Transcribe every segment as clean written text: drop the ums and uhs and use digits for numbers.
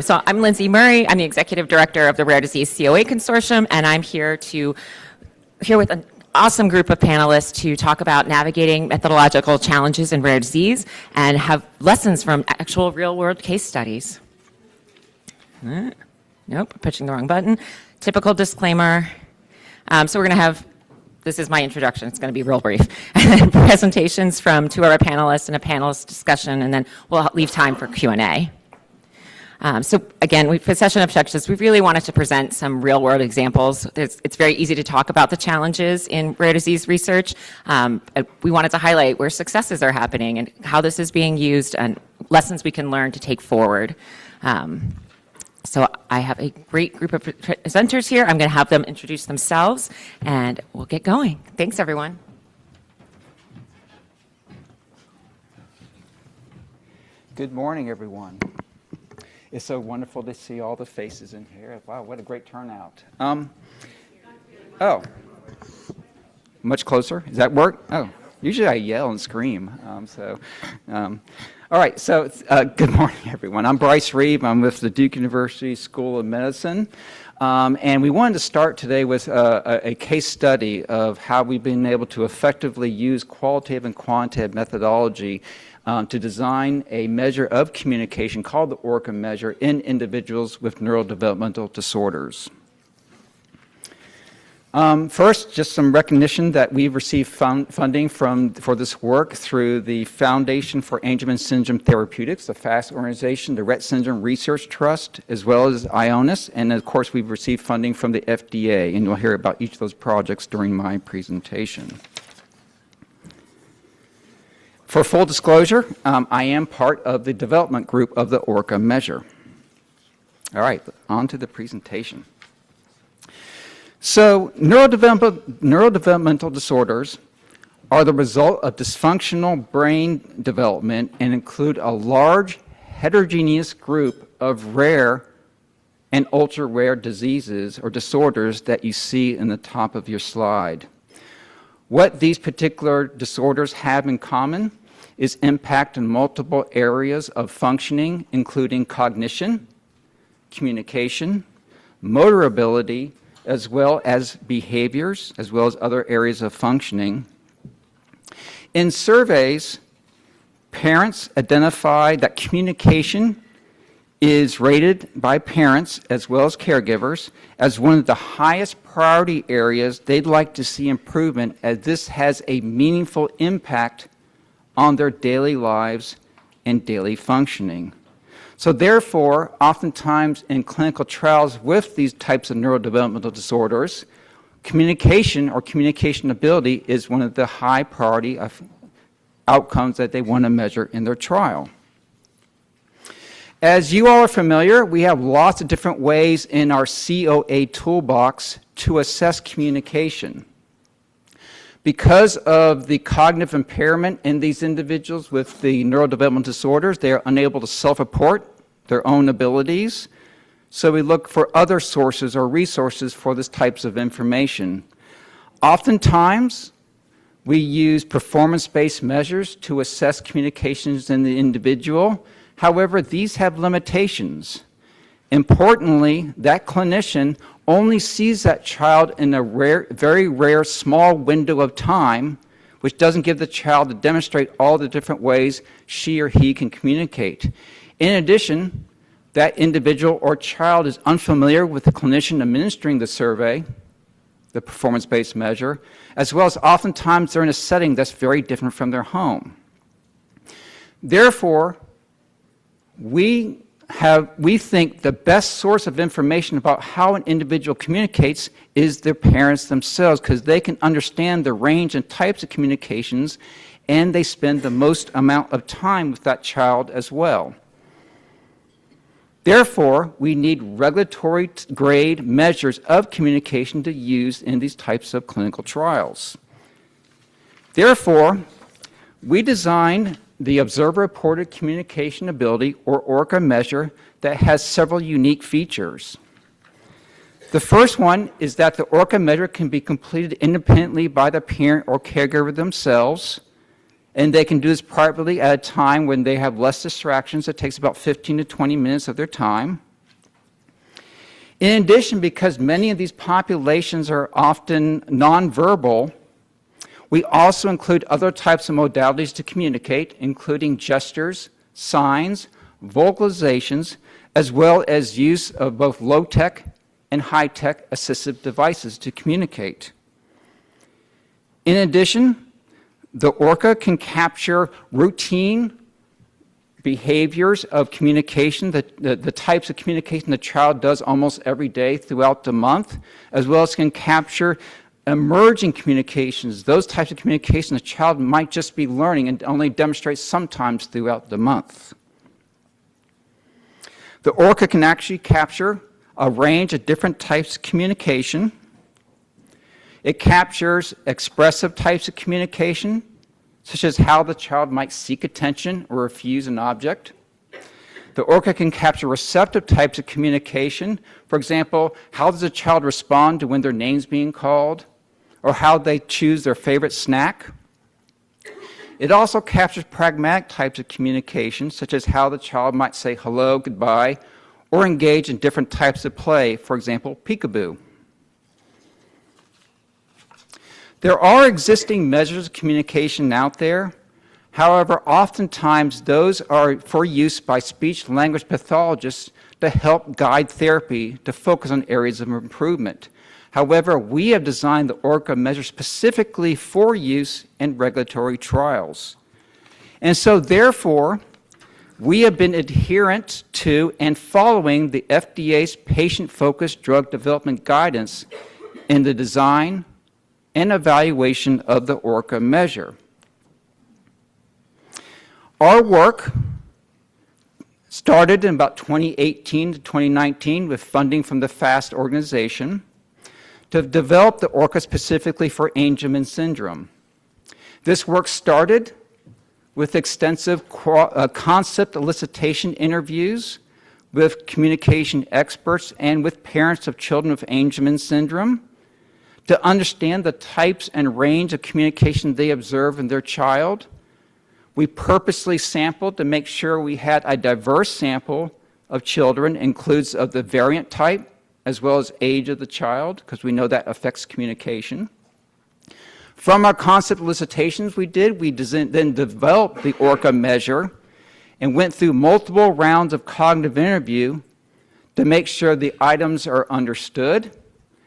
So I'm Lindsey Murray. I'm the Executive Director of the Rare Disease COA Consortium, and I'm here with an awesome group of panelists to talk about navigating methodological challenges in rare disease and have lessons from actual real-world case studies. Nope, pushing the wrong button. Typical disclaimer. So we're going to have, this is my introduction, it's going to be real brief, presentations from two of our panelists and a panelist discussion, and then we'll leave time for Q&A. So again, for session objectives, we really wanted to present some real-world examples. It's very easy to talk about the challenges in rare disease research. We wanted to highlight where successes are happening and how this is being used and lessons we can learn to take forward. So I have a great group of presenters here. I'm going to have them introduce themselves, and we'll get going. Thanks, everyone. Good morning, everyone. It's so wonderful to see all the faces in here. Wow, what a great turnout. Oh, much closer? Does that work? Oh, usually I yell and scream. All right, so good morning, everyone. I'm Bryce Reeve. I'm with the Duke University School of Medicine. And we wanted to start today with a case study of how we've been able to effectively use qualitative and quantitative methodology to design a measure of communication called the ORCA measure in individuals with neurodevelopmental disorders. First, just some recognition that we've received funding for this work through the Foundation for Angelman Syndrome Therapeutics, the FAST organization, the Rett Syndrome Research Trust, as well as IONUS, and of course we've received funding from the FDA, and you'll hear about each of those projects during my presentation. For full disclosure, I am part of the development group of the ORCA measure. All right, on to the presentation. So neurodevelopmental disorders are the result of dysfunctional brain development and include a large heterogeneous group of rare and ultra-rare diseases or disorders that you see in the top of your slide. What these particular disorders have in common is impact in multiple areas of functioning, including cognition, communication, motor ability, as well as behaviors, as well as other areas of functioning. In surveys, parents identify that communication is rated by parents as well as caregivers as one of the highest priority areas they'd like to see improvement, as this has a meaningful impact on their daily lives and daily functioning. So therefore, oftentimes in clinical trials with these types of neurodevelopmental disorders, communication or communication ability is one of the high priority of outcomes that they want to measure in their trial. As you all are familiar, we have lots of different ways in our COA toolbox to assess communication. Because of the cognitive impairment in these individuals with the neurodevelopmental disorders, they are unable to self-report their own abilities. So we look for other sources or resources for these types of information. Oftentimes, we use performance-based measures to assess communications in the individual. However, these have limitations. Importantly, that clinician only sees that child in a very rare small window of time, which doesn't give the child to demonstrate all the different ways she or he can communicate. In addition, that individual or child is unfamiliar with the clinician administering the survey, the performance-based measure, as well as oftentimes they're in a setting that's very different from their home. Therefore, we think the best source of information about how an individual communicates is their parents themselves, because they can understand the range and types of communications, and they spend the most amount of time with that child as well. Therefore, we need regulatory grade measures of communication to use in these types of clinical trials. Therefore, we designed the Observer-Reported Communication Ability, or ORCA measure, that has several unique features. The first one is that the ORCA measure can be completed independently by the parent or caregiver themselves, and they can do this privately at a time when they have less distractions. It takes about 15 to 20 minutes of their time. In addition, because many of these populations are often nonverbal, we also include other types of modalities to communicate, including gestures, signs, vocalizations, as well as use of both low-tech and high-tech assistive devices to communicate. In addition, the ORCA can capture routine behaviors of communication, the types of communication the child does almost every day throughout the month, as well as can capture emerging communications, those types of communication the child might just be learning and only demonstrate sometimes throughout the month. The ORCA can actually capture a range of different types of communication. It captures expressive types of communication, such as how the child might seek attention or refuse an object. The ORCA can capture receptive types of communication. For example, how does a child respond to when their name's being called, or how they choose their favorite snack. It also captures pragmatic types of communication, such as how the child might say hello, goodbye, or engage in different types of play, for example, peekaboo. There are existing measures of communication out there. However, oftentimes those are for use by speech-language pathologists to help guide therapy to focus on areas of improvement. However, we have designed the ORCA measure specifically for use in regulatory trials. And so, therefore, we have been adherent to and following the FDA's patient-focused drug development guidance in the design and evaluation of the ORCA measure. Our work started in about 2018 to 2019 with funding from the FAST organization to develop the ORCA specifically for Angelman syndrome. This work started with extensive concept elicitation interviews with communication experts and with parents of children with Angelman syndrome to understand the types and range of communication they observe in their child. We purposely sampled to make sure we had a diverse sample of children, includes of the variant type as well as age of the child, because we know that affects communication. From our concept elicitations we then developed the ORCA measure and went through multiple rounds of cognitive interview to make sure the items are understood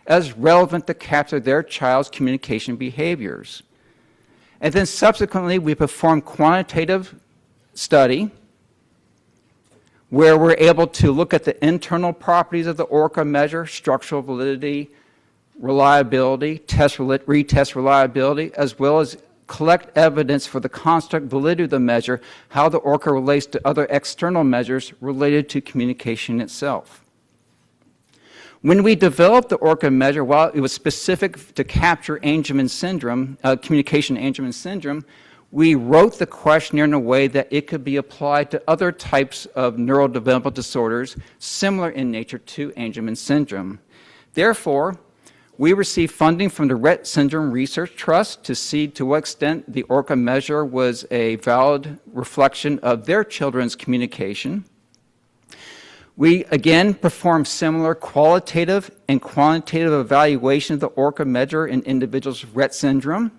as relevant to capture their child's communication behaviors. And then subsequently, we performed quantitative study where we're able to look at the internal properties of the ORCA measure, structural validity, reliability, retest reliability, as well as collect evidence for the construct validity of the measure, how the ORCA relates to other external measures related to communication itself. When we developed the ORCA measure, while it was specific to capture Angelman syndrome, communication Angelman syndrome, we wrote the questionnaire in a way that it could be applied to other types of neurodevelopmental disorders similar in nature to Angelman syndrome. Therefore, we received funding from the Rett Syndrome Research Trust to see to what extent the ORCA measure was a valid reflection of their children's communication. We, again, performed similar qualitative and quantitative evaluation of the ORCA measure in individuals with Rett syndrome.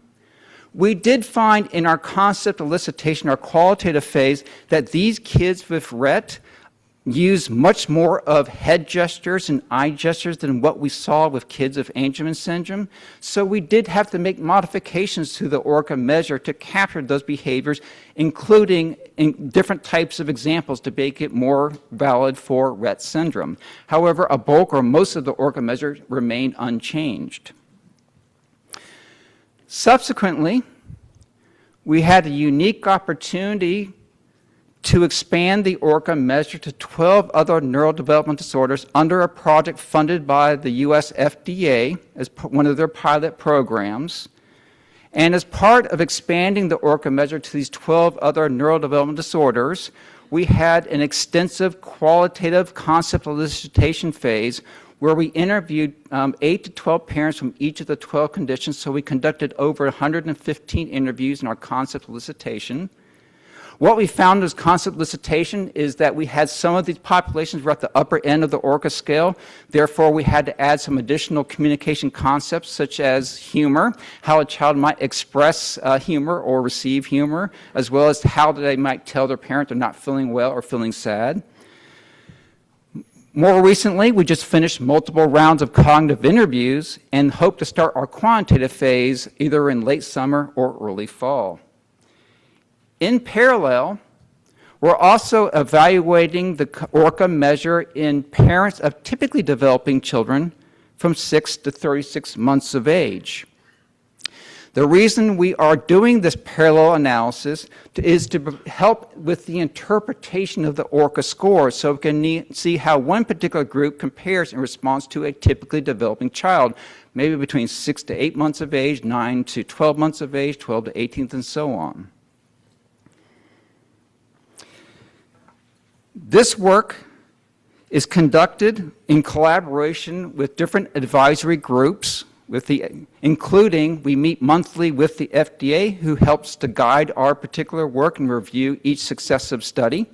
We did find in our concept elicitation, our qualitative phase, that these kids with Rett use much more of head gestures and eye gestures than what we saw with kids with Angelman syndrome. So we did have to make modifications to the ORCA measure to capture those behaviors, including in different types of examples to make it more valid for Rett syndrome. However, a bulk or most of the ORCA measure remained unchanged. Subsequently, we had a unique opportunity to expand the ORCA measure to 12 other neurodevelopmental disorders under a project funded by the US FDA as one of their pilot programs. And as part of expanding the ORCA measure to these 12 other neurodevelopmental disorders, we had an extensive qualitative concept elicitation phase where we interviewed 8 to 12 parents from each of the 12 conditions. So we conducted over 115 interviews in our concept elicitation. What we found as concept elicitation is that we had some of these populations were at the upper end of the ORCA scale. Therefore, we had to add some additional communication concepts such as humor, how a child might express humor or receive humor, as well as how they might tell their parent they're not feeling well or feeling sad. More recently, we just finished multiple rounds of cognitive interviews and hope to start our quantitative phase either in late summer or early fall. In parallel, we're also evaluating the ORCA measure in parents of typically developing children from 6 to 36 months of age. The reason we are doing this parallel analysis is to help with the interpretation of the ORCA score so we can see how one particular group compares in response to a typically developing child, maybe between 6 to 8 months of age, 9 to 12 months of age, 12 to 18, and so on. This work is conducted in collaboration with different advisory groups, including we meet monthly with the FDA, who helps to guide our particular work and review each successive study.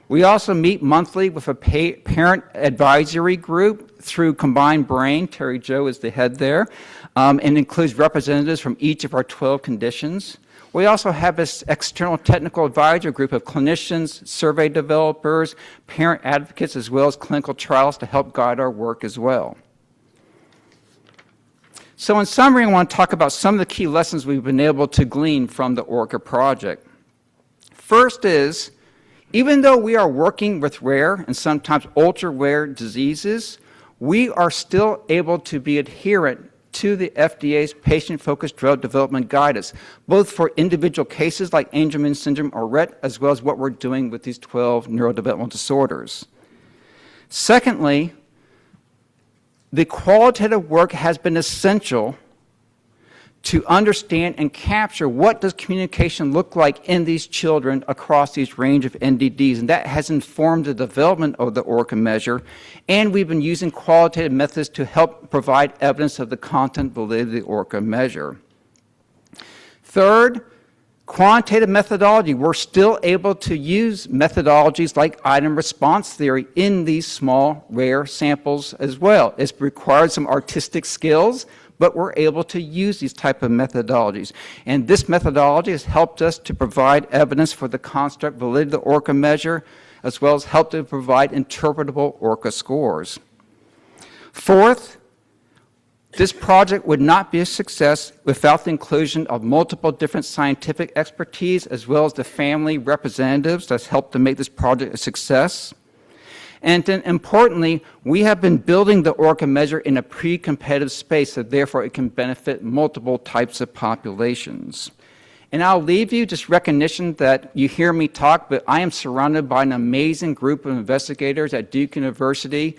We also meet monthly with a parent advisory group through COMBINEDBrain. Terry Jo is the head there, and includes representatives from each of our 12 conditions. We also have this external technical advisory group of clinicians, survey developers, parent advocates, as well as clinical trials to help guide our work as well. So in summary, I want to talk about some of the key lessons we've been able to glean from the ORCA project. First is, even though we are working with rare and sometimes ultra-rare diseases, we are still able to be adherent to the FDA's patient-focused drug development guidance, both for individual cases like Angelman syndrome or Rett, as well as what we're doing with these 12 neurodevelopmental disorders. Secondly, the qualitative work has been essential to understand and capture what does communication look like in these children across these range of NDDs, and that has informed the development of the ORCA measure, and we've been using qualitative methods to help provide evidence of the content validity of the ORCA measure. Third, quantitative methodology. We're still able to use methodologies like item response theory in these small, rare samples as well. It's required some artistic skills, but we're able to use these type of methodologies. And this methodology has helped us to provide evidence for the construct validity of the ORCA measure, as well as help to provide interpretable ORCA scores. Fourth, this project would not be a success without the inclusion of multiple different scientific expertise, as well as the family representatives that's helped to make this project a success. And then importantly, we have been building the ORCA measure in a pre-competitive space, so therefore it can benefit multiple types of populations. And I'll leave you just recognition that you hear me talk, but I am surrounded by an amazing group of investigators at Duke University.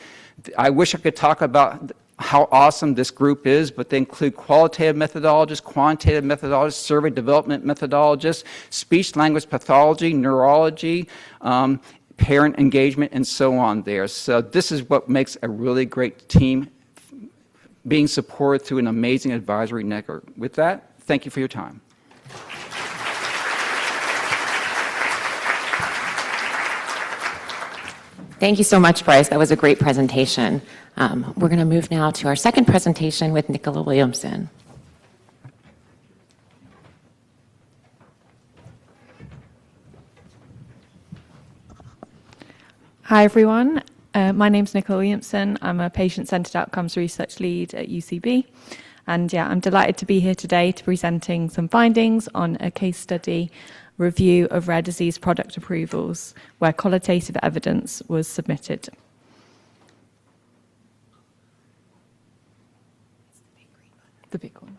I wish I could talk about how awesome this group is, but they include qualitative methodologists, quantitative methodologists, survey development methodologists, speech-language pathology, neurology, parent engagement, and so on there. So this is what makes a really great team, being supported through an amazing advisory network. With that, thank you for your time. Thank you so much, Bryce. That was a great presentation. We're going to move now to our second presentation with Nicola Williamson. Hi, everyone. My name's Nicola Williamson. I'm a patient-centered outcomes research lead at UCB. And yeah, I'm delighted to be here today to presenting some findings on a case study review of rare disease product approvals where qualitative evidence was submitted. The big one,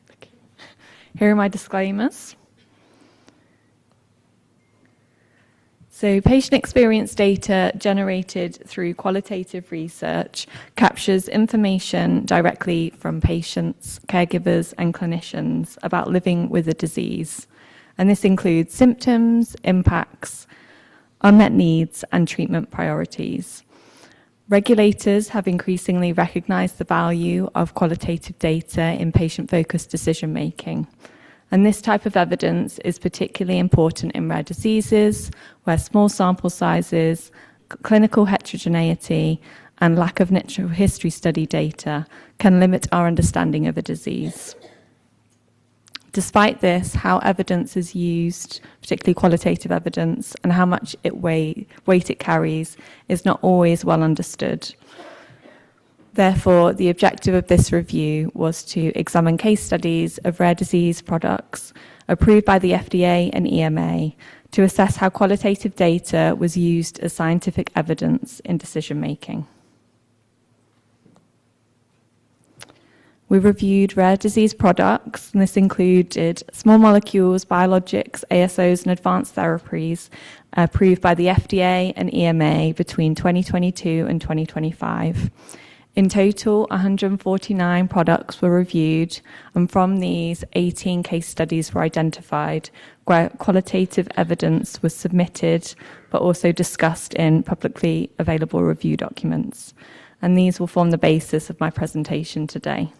okay. Here are my disclaimers. So patient experience data generated through qualitative research captures information directly from patients, caregivers, and clinicians about living with a disease. And this includes symptoms, impacts, unmet needs, and treatment priorities. Regulators have increasingly recognized the value of qualitative data in patient-focused decision-making. And this type of evidence is particularly important in rare diseases, where small sample sizes, clinical heterogeneity, and lack of natural history study data can limit our understanding of a disease. Despite this, how evidence is used, particularly qualitative evidence, and how much weight it carries is not always well understood. Therefore, the objective of this review was to examine case studies of rare disease products approved by the FDA and EMA to assess how qualitative data was used as scientific evidence in decision-making. We reviewed rare disease products, and this included small molecules, biologics, ASOs, and advanced therapies approved by the FDA and EMA between 2022 and 2025. In total, 149 products were reviewed, and from these, 18 case studies were identified where qualitative evidence was submitted, but also discussed in publicly available review documents. And these will form the basis of my presentation today.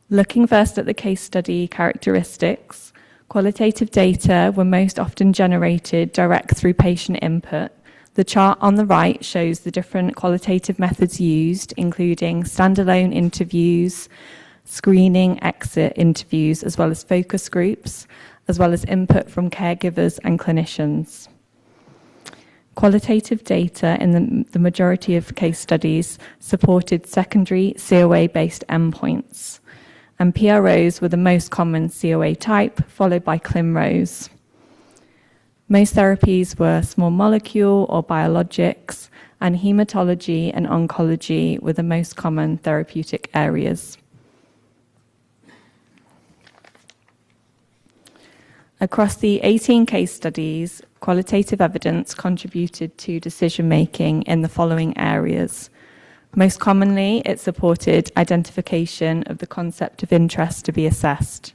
Looking first at the case study characteristics, qualitative data were most often generated direct through patient input. The chart on the right shows the different qualitative methods used, including standalone interviews, screening, exit interviews, as well as focus groups, as well as input from caregivers and clinicians. Qualitative data in the majority of case studies supported secondary COA-based endpoints, and PROs were the most common COA type, followed by ClinROs. Most therapies were small molecule or biologics, and hematology and oncology were the most common therapeutic areas. Across the 18 case studies, qualitative evidence contributed to decision-making in the following areas. Most commonly, it supported identification of the concept of interest to be assessed,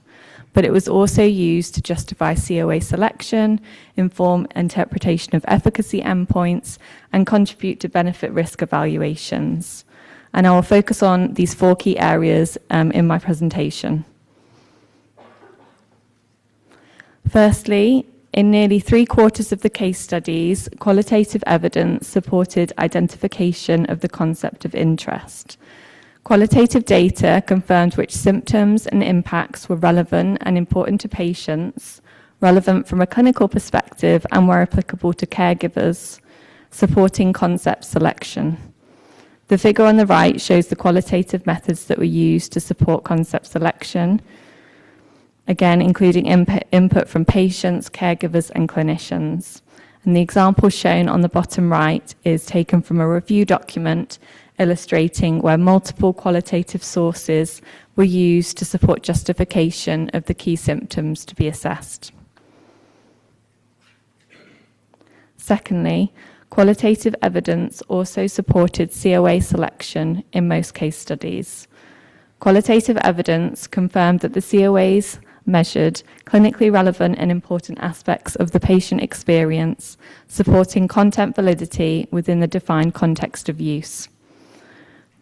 but it was also used to justify COA selection, inform interpretation of efficacy endpoints, and contribute to benefit-risk evaluations. And I will focus on these 4 key areas in my presentation. Firstly, in nearly 3/4 of the case studies, qualitative evidence supported identification of the concept of interest. Qualitative data confirmed which symptoms and impacts were relevant and important to patients, relevant from a clinical perspective, and were applicable to caregivers, supporting concept selection. The figure on the right shows the qualitative methods that were used to support concept selection, again, including input from patients, caregivers, and clinicians. And the example shown on the bottom right is taken from a review document illustrating where multiple qualitative sources were used to support justification of the key symptoms to be assessed. Secondly, qualitative evidence also supported COA selection in most case studies. Qualitative evidence confirmed that the COAs measured clinically relevant and important aspects of the patient experience, supporting content validity within the defined context of use.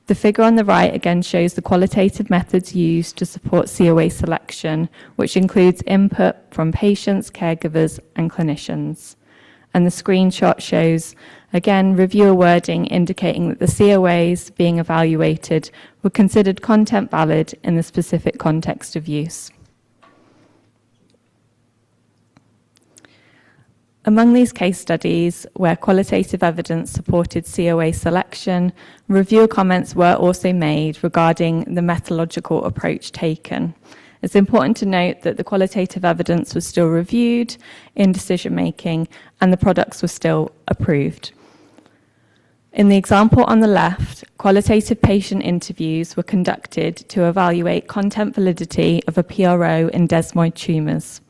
The figure on the right again shows the qualitative methods used to support COA selection, which includes input from patients, caregivers, and clinicians. And the screenshot shows, again, reviewer wording indicating that the COAs being evaluated were considered content valid in the specific context of use. Among these case studies where qualitative evidence supported COA selection, reviewer comments were also made regarding the methodological approach taken. It's important to note that the qualitative evidence was still reviewed in decision-making and the products were still approved. In the example on the left, qualitative patient interviews were conducted to evaluate content validity of a PRO in desmoid tumours.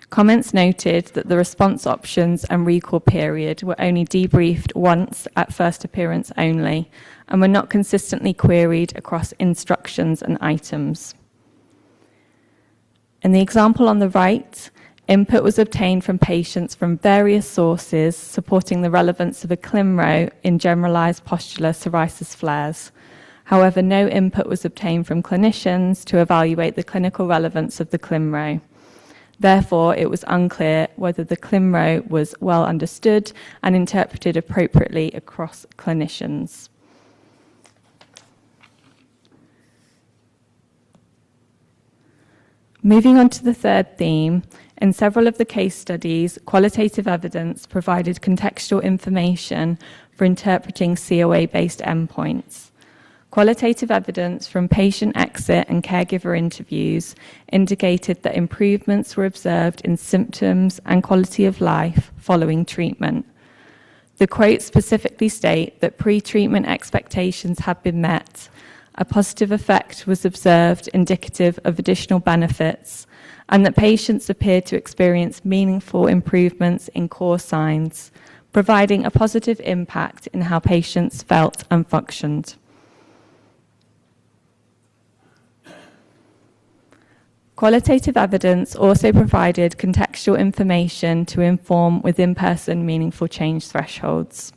Comments noted that the response options and recall period were only debriefed once at first appearance only and were not consistently queried across instructions and items. In the example on the right, input was obtained from patients from various sources supporting the relevance of a ClinRO in generalized pustular psoriasis flares. However, no input was obtained from clinicians to evaluate the clinical relevance of the CLIMRO. Therefore, it was unclear whether the CLIMRO was well understood and interpreted appropriately across clinicians. Moving on to the third theme, in several of the case studies, qualitative evidence provided contextual information for interpreting COA-based endpoints. Qualitative evidence from patient exit and caregiver interviews indicated that improvements were observed in symptoms and quality of life following treatment. The quotes specifically state that pre-treatment expectations had been met, a positive effect was observed indicative of additional benefits, and that patients appeared to experience meaningful improvements in core signs, providing a positive impact in how patients felt and functioned. Qualitative evidence also provided contextual information to inform within-person meaningful change thresholds.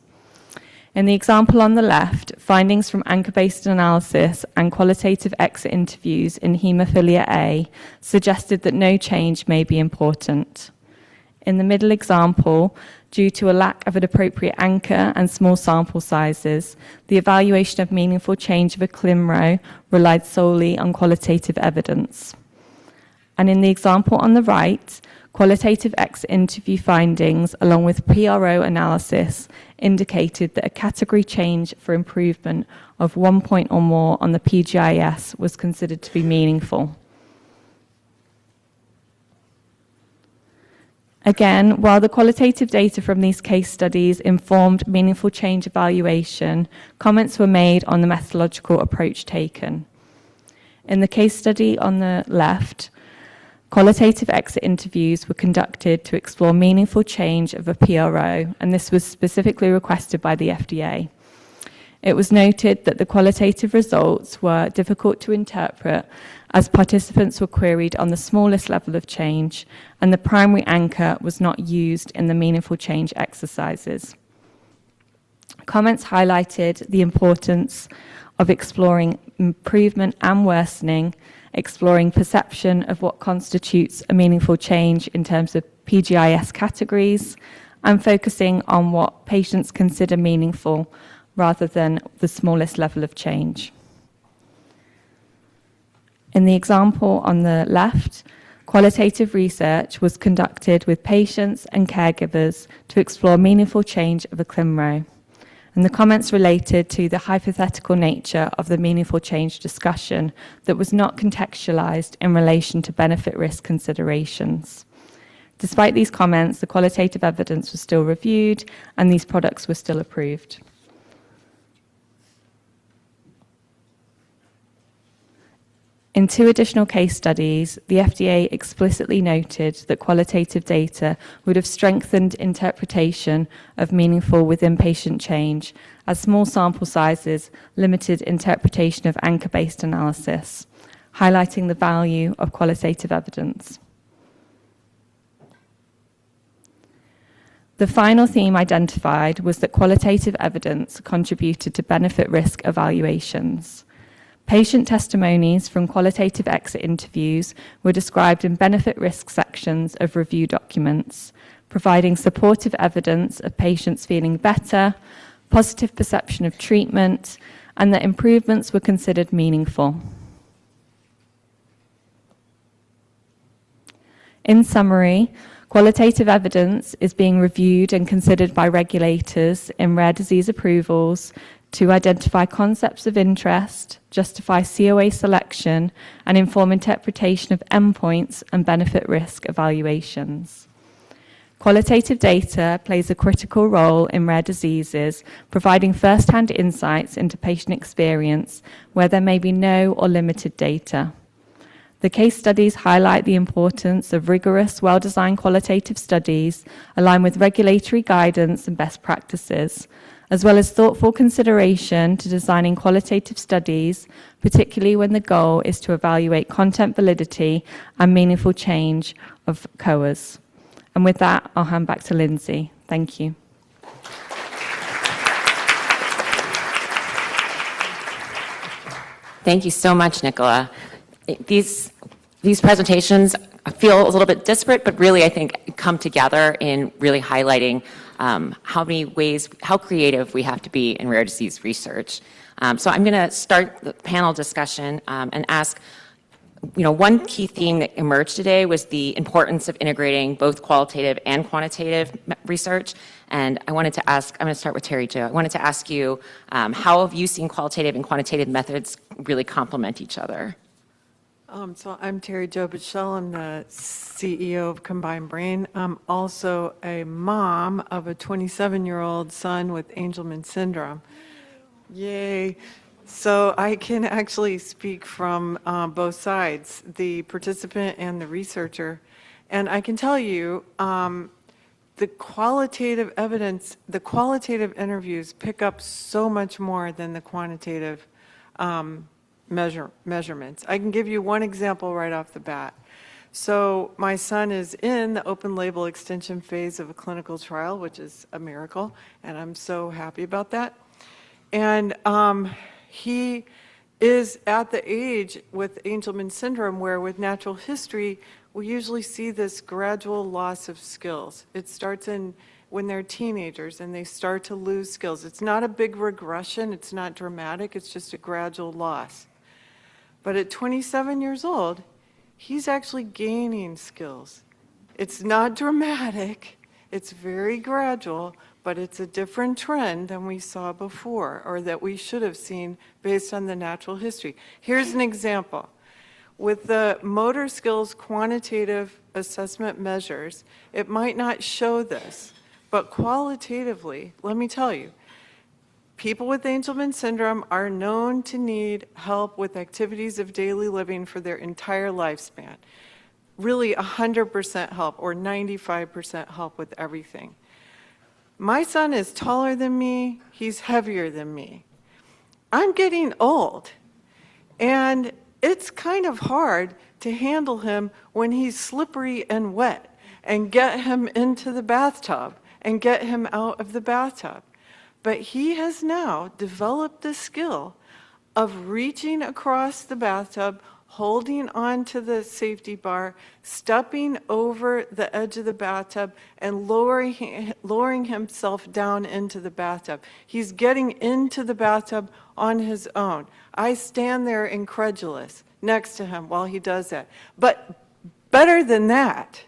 In the example on the left, findings from anchor-based analysis and qualitative exit interviews in haemophilia A suggested that no change may be important. In the middle example, due to a lack of an appropriate anchor and small sample sizes, the evaluation of meaningful change of a CLIMRO relied solely on qualitative evidence. And in the example on the right, qualitative exit interview findings, along with PRO analysis, indicated that a category change for improvement of 1 point or more on the PGIS was considered to be meaningful. Again, while the qualitative data from these case studies informed meaningful change evaluation, comments were made on the methodological approach taken. In the case study on the left, qualitative exit interviews were conducted to explore meaningful change of a PRO, and this was specifically requested by the FDA. It was noted that the qualitative results were difficult to interpret as participants were queried on the smallest level of change, and the primary anchor was not used in the meaningful change exercises. Comments highlighted the importance of exploring improvement and worsening, exploring perception of what constitutes a meaningful change in terms of PGIS categories, and focusing on what patients consider meaningful rather than the smallest level of change. In the example on the left, qualitative research was conducted with patients and caregivers to explore meaningful change of a CLIMRO. And the comments related to the hypothetical nature of the meaningful change discussion that was not contextualized in relation to benefit-risk considerations. Despite these comments, the qualitative evidence was still reviewed and these products were still approved. In 2 additional case studies, the FDA explicitly noted that qualitative data would have strengthened interpretation of meaningful within-patient change, as small sample sizes limited interpretation of anchor-based analysis, highlighting the value of qualitative evidence. The final theme identified was that qualitative evidence contributed to benefit-risk evaluations. Patient testimonies from qualitative exit interviews were described in benefit-risk sections of review documents, providing supportive evidence of patients feeling better, positive perception of treatment, and that improvements were considered meaningful. In summary, qualitative evidence is being reviewed and considered by regulators in rare disease approvals to identify concepts of interest, justify COA selection, and inform interpretation of endpoints and benefit-risk evaluations. Qualitative data plays a critical role in rare diseases, providing first-hand insights into patient experience where there may be no or limited data. The case studies highlight the importance of rigorous, well-designed qualitative studies aligned with regulatory guidance and best practices, as well as thoughtful consideration to designing qualitative studies, particularly when the goal is to evaluate content validity and meaningful change of COAs. And with that, I'll hand back to Lindsey. Thank you. Thank you so much, Nicola. These presentations feel a little bit disparate, but really I think come together in really highlighting how creative we have to be in rare disease research. So I'm going to start the panel discussion and ask, one key theme that emerged today was the importance of integrating both qualitative and quantitative research. And I'm going to start with Terry Jo. I wanted to ask you, how have you seen qualitative and quantitative methods really complement each other? So I'm Terry Jo Bichell. I'm the CEO of COMBINEDBrain. I'm also a mom of a 27-year-old son with Angelman syndrome. Yay. So I can actually speak from both sides, the participant and the researcher. And I can tell you, the qualitative evidence, the qualitative interviews pick up so much more than the quantitative measurements. I can give you one example right off the bat. So my son is in the open label extension phase of a clinical trial, which is a miracle, and I'm so happy about that. And he is at the age with Angelman syndrome where with natural history, we usually see this gradual loss of skills. It starts when they're teenagers and they start to lose skills. It's not a big regression, it's not dramatic, it's just a gradual loss. But at 27 years old, he's actually gaining skills. It's not dramatic, it's very gradual, but it's a different trend than we saw before or that we should have seen based on the natural history. Here's an example. With the motor skills quantitative assessment measures, it might not show this, but qualitatively, let me tell you, people with Angelman syndrome are known to need help with activities of daily living for their entire lifespan. Really 100% help or 95% help with everything. My son is taller than me, he's heavier than me. I'm getting old, and it's kind of hard to handle him when he's slippery and wet and get him into the bathtub and get him out of the bathtub. But he has now developed the skill of reaching across the bathtub, holding on to the safety bar, stepping over the edge of the bathtub, and lowering himself down into the bathtub. He's getting into the bathtub on his own. I stand there incredulous next to him while he does that. But better than that,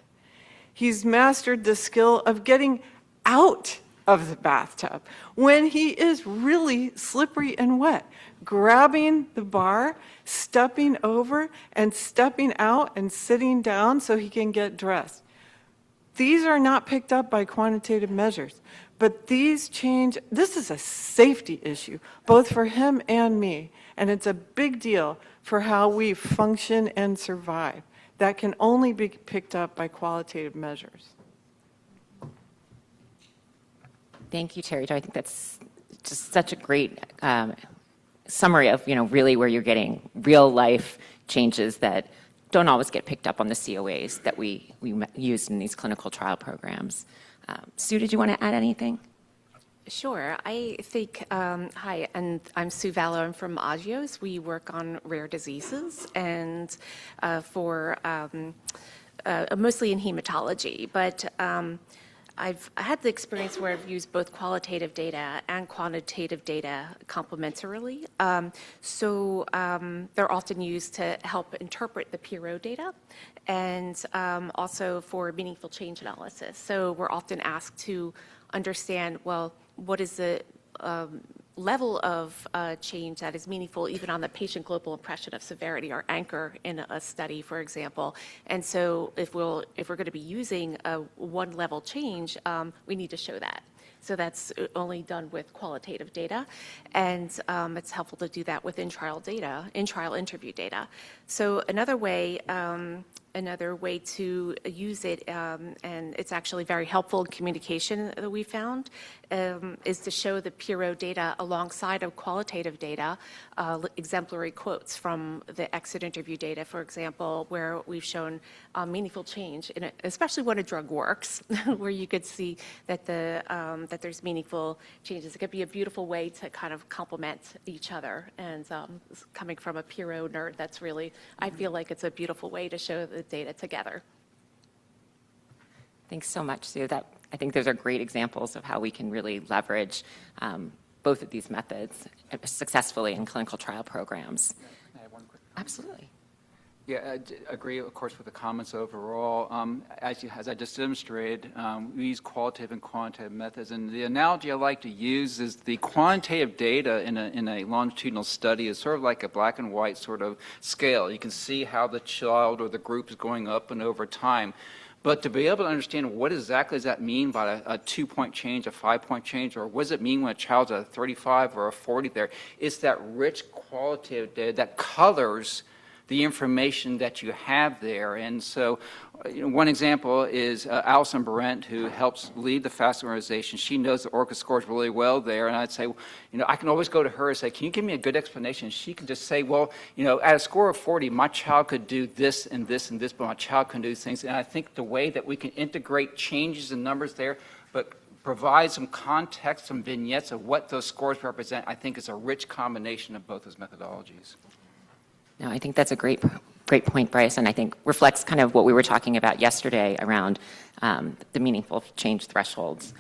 he's mastered the skill of getting out of the bathtub when he is really slippery and wet, grabbing the bar, stepping over and stepping out and sitting down so he can get dressed. These are not picked up by quantitative measures, but these change. This is a safety issue, both for him and me, and it's a big deal for how we function and survive. That can only be picked up by qualitative measures. Thank you, Terry Jo. I think that's just such a great summary of, really where you're getting real life changes that don't always get picked up on the COAs that we use in these clinical trial programs. Sue, did you want to add anything? Sure. I think, hi, and I'm Sue Vallow. I'm from Agios. We work on rare diseases and mostly in hematology, but I've had the experience where I've used both qualitative data and quantitative data complementarily. They're often used to help interpret the PRO data and also for meaningful change analysis. So we're often asked to understand, well, what is the level of change that is meaningful even on the patient global impression of severity, or anchor in a study, for example. And so if we're going to be using a one level change, we need to show that. So that's only done with qualitative data, and it's helpful to do that with in-trial interview data. So another way another way to use it, and it's actually very helpful in communication that we found, is to show the PRO data alongside of qualitative data, exemplary quotes from the exit interview data, for example, where we've shown meaningful change, especially when a drug works, where you could see that that there's meaningful changes. It could be a beautiful way to kind of complement each other. And coming from a PRO nerd, that's really, I feel like it's a beautiful way to show the data together. Thanks so much, Sue. I think those are great examples of how we can really leverage both of these methods successfully in clinical trial programs. Can I have one quick? Absolutely. Yeah, I agree, of course, with the comments overall. As I just demonstrated, we use qualitative and quantitative methods, and the analogy I like to use is the quantitative data in a longitudinal study is sort of like a black and white sort of scale. You can see how the child or the group is going up and over time. But to be able to understand what exactly does that mean by a 2-point change, a 5-point change, or what does it mean when a child's at a 35 or a 40 there, it's that rich qualitative data that colors the information that you have there. And so one example is Alison Berendt, who helps lead the FAST organization. She knows the ORCA scores really well there. And I'd say, I can always go to her and say, can you give me a good explanation? She can just say, well, at a score of 40, my child could do this and this and this, but my child can do these things. And I think the way that we can integrate changes in numbers there, but provide some context, some vignettes of what those scores represent, I think is a rich combination of both those methodologies. No, I think that's a great point, Bryce, and I think reflects kind of what we were talking about yesterday around the meaningful change thresholds.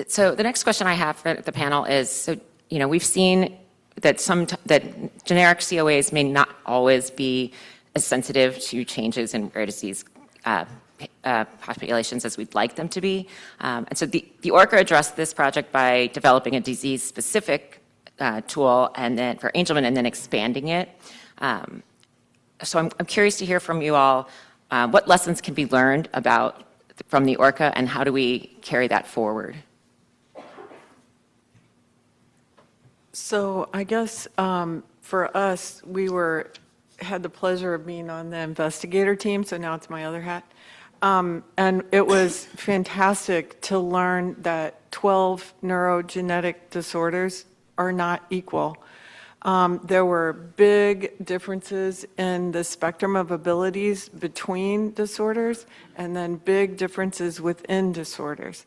So the next question I have for the panel is, so we've seen that that generic COAs may not always be as sensitive to changes in rare disease populations as we'd like them to be, and so the ORCA addressed this project by developing a disease-specific tool and then for Angelman and then expanding it. So I'm curious to hear from you all what lessons can be learned from the ORCA and how do we carry that forward? So I guess for us, we had the pleasure of being on the investigator team, so now it's my other hat. And it was fantastic to learn that 12 neurogenetic disorders are not equal. There were big differences in the spectrum of abilities between disorders and then big differences within disorders.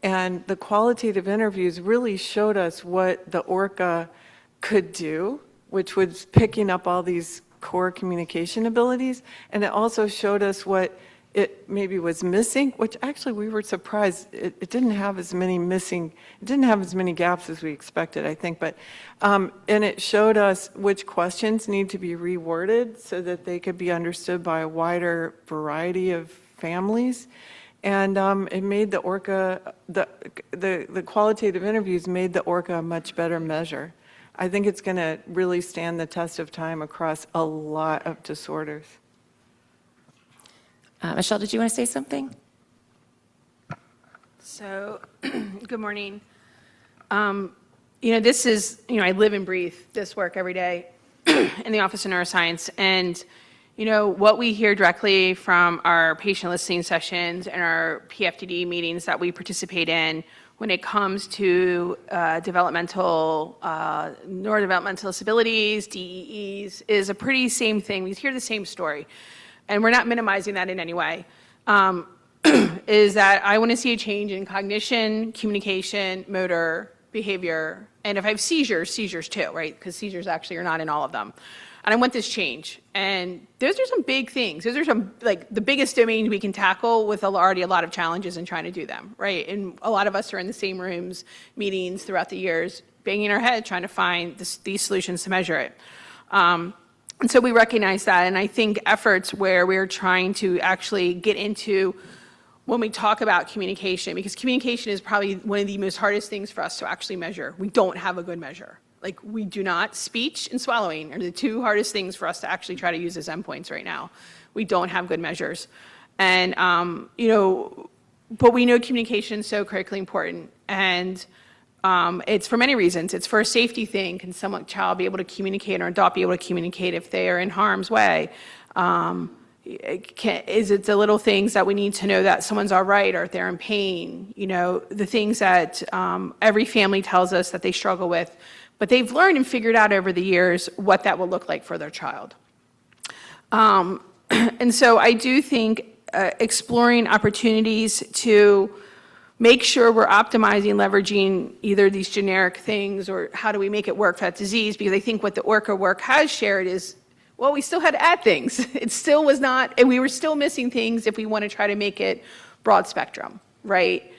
And the qualitative interviews really showed us what the ORCA could do, which was picking up all these core communication abilities. And it also showed us what it maybe was missing, which actually we were surprised. It didn't have as many gaps as we expected, I think. But, and it showed us which questions need to be reworded so that they could be understood by a wider variety of families. And it made the ORCA, the qualitative interviews made the ORCA a much better measure. I think it's going to really stand the test of time across a lot of disorders. Michelle, did you want to say something? So, good morning. This is, I live and breathe this work every day in the Office of Neuroscience. And, what we hear directly from our patient listening sessions and our PFDD meetings that we participate in when it comes to neurodevelopmental disabilities, DEEs, is a pretty same thing. We hear the same story. And we're not minimizing that in any way, is that I want to see a change in cognition, communication, motor, behavior, and if I have seizures too, right? Because seizures actually are not in all of them. And I want this change. And those are some big things. Those are some, the biggest domains we can tackle with already a lot of challenges in trying to do them, right? And a lot of us are in the same rooms, meetings throughout the years, banging our head, trying to find these solutions to measure it. And so we recognize that, and I think efforts where we're trying to actually get into when we talk about communication, because communication is probably one of the most hardest things for us to actually measure. We don't have a good measure. We do not, speech and swallowing are the two hardest things for us to actually try to use as endpoints right now. We don't have good measures. And, but we know communication is so critically important. And It's for many reasons. It's for a safety thing. Can child be able to communicate or adult be able to communicate if they are in harm's way? Is it the little things that we need to know that someone's all right or if they're in pain? The things that every family tells us that they struggle with, but they've learned and figured out over the years what that will look like for their child. And so I do think exploring opportunities to make sure we're optimizing, leveraging either these generic things or how do we make it work for that disease, because I think what the ORCA work has shared is, well, we still had to add things. It still was not, and we were still missing things if we want to try to make it broad spectrum, right?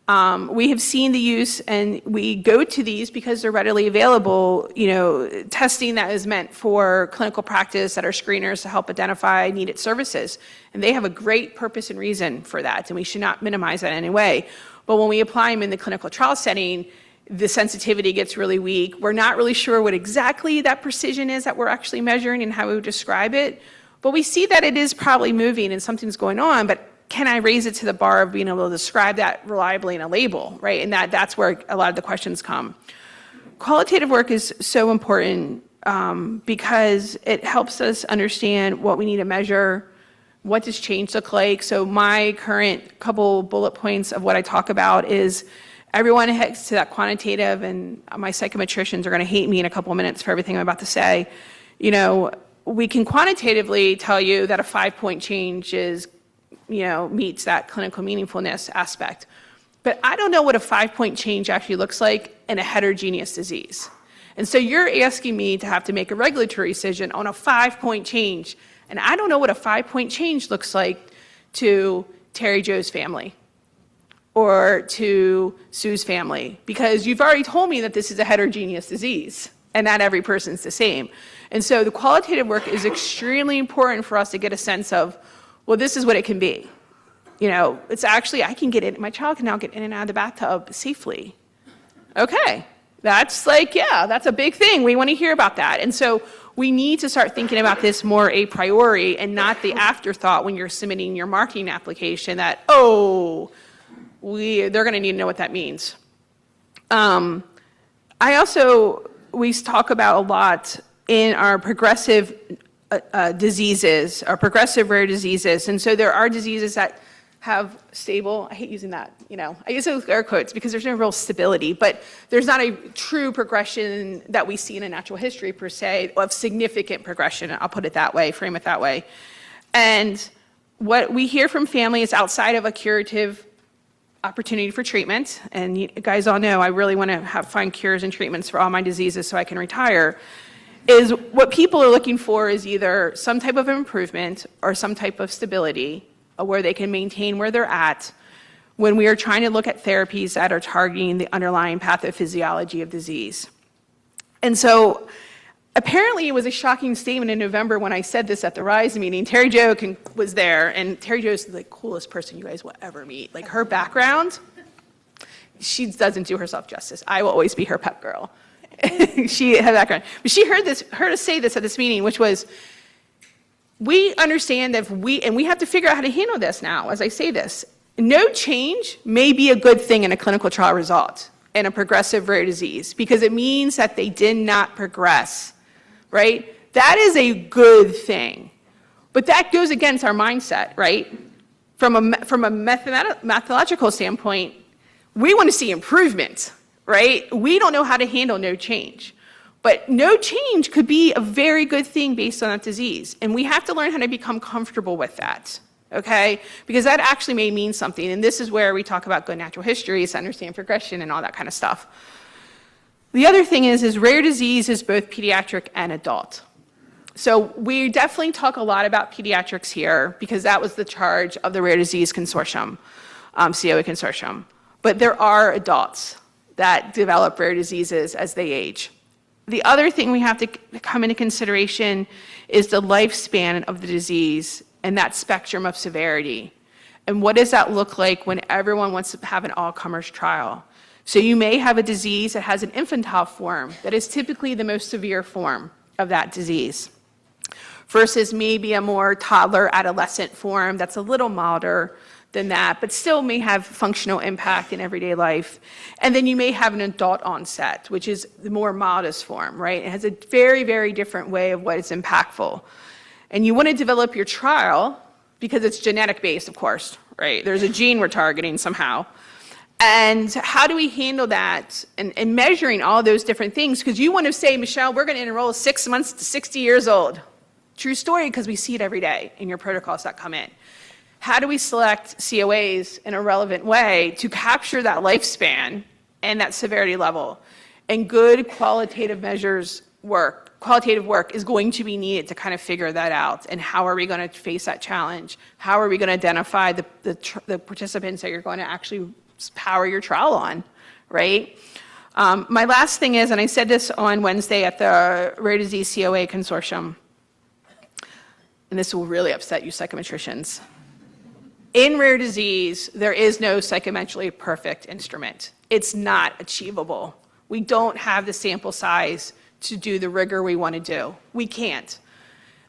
We have seen the use, and we go to these because they're readily available, testing that is meant for clinical practice that are screeners to help identify needed services. And they have a great purpose and reason for that, and we should not minimize that in any way. But when we apply them in the clinical trial setting, the sensitivity gets really weak. We're not really sure what exactly that precision is that we're actually measuring and how we would describe it. But we see that it is probably moving and something's going on, but can I raise it to the bar of being able to describe that reliably in a label, right? And that's where a lot of the questions come. Qualitative work is so important because it helps us understand what we need to measure, what does change look like. So my current couple bullet points of what I talk about is everyone heads to that quantitative, and my psychometricians are going to hate me in a couple of minutes for everything I'm about to say. We can quantitatively tell you that a 5-point change is meets that clinical meaningfulness aspect. But I don't know what a 5-point change actually looks like in a heterogeneous disease. And so you're asking me to have to make a regulatory decision on a 5-point change. And I don't know what a 5-point change looks like to Terry Jo's family or to Sue's family, because you've already told me that this is a heterogeneous disease and not every person's the same. And so the qualitative work is extremely important for us to get a sense of, well, this is what it can be. It's actually, my child can now get in and out of the bathtub safely. Okay, that's that's a big thing. We want to hear about that. And so we need to start thinking about this more a priori and not the afterthought when you're submitting your marketing application that, they're going to need to know what that means. We talk about a lot in our progressive diseases, or progressive rare diseases. And so there are diseases that have stable, I hate using that, I use those air quotes because there's no real stability, but there's not a true progression that we see in a natural history per se of significant progression. I'll put it that way, frame it that way. And what we hear from families outside of a curative opportunity for treatment, and you guys all know I really want to find cures and treatments for all my diseases so I can retire, is what people are looking for is either some type of improvement or some type of stability where they can maintain where they're at when we are trying to look at therapies that are targeting the underlying pathophysiology of disease. And so apparently it was a shocking statement in November when I said this at the RISE meeting. Terry Jo was there, and Terry Jo is the coolest person you guys will ever meet. Like, her background, she doesn't do herself justice. I will always be her pep girl. She had that background. But she heard us say this at this meeting, which was, we understand that we have to figure out how to handle this now, as I say this. No change may be a good thing in a clinical trial result in a progressive rare disease because it means that they did not progress, right? That is a good thing. But that goes against our mindset, right? From a methodological standpoint, we want to see improvement, right? We don't know how to handle no change. But no change could be a very good thing based on that disease. And we have to learn how to become comfortable with that, okay? Because that actually may mean something. And this is where we talk about good natural history, to understand progression and all that kind of stuff. The other thing is rare disease is both pediatric and adult. So we definitely talk a lot about pediatrics here because that was the charge of the Rare Disease Consortium, COA Consortium. But there are adults that develop rare diseases as they age. The other thing we have to come into consideration is the lifespan of the disease and that spectrum of severity. And what does that look like when everyone wants to have an all-comers trial? So you may have a disease that has an infantile form that is typically the most severe form of that disease versus maybe a more toddler adolescent form that's a little milder than that, but still may have functional impact in everyday life. And then you may have an adult onset, which is the more modest form, right? It has a very, very different way of what is impactful. And you want to develop your trial because it's genetic based, of course, right? There's a gene we're targeting somehow. And how do we handle that and measuring all those different things? Because you want to say, Michelle, we're going to enroll 6 months to 60 years old. True story, because we see it every day in your protocols that come in. How do we select COAs in a relevant way to capture that lifespan and that severity level? And good qualitative work is going to be needed to kind of figure that out. And how are we going to face that challenge? How are we going to identify the participants that you're going to actually power your trial on, right? My last thing is, and I said this on Wednesday at the Rare Disease COA Consortium, and this will really upset you psychometricians. In rare disease, there is no psychometrically perfect instrument. It's not achievable. We don't have the sample size to do the rigor we want to do. We can't.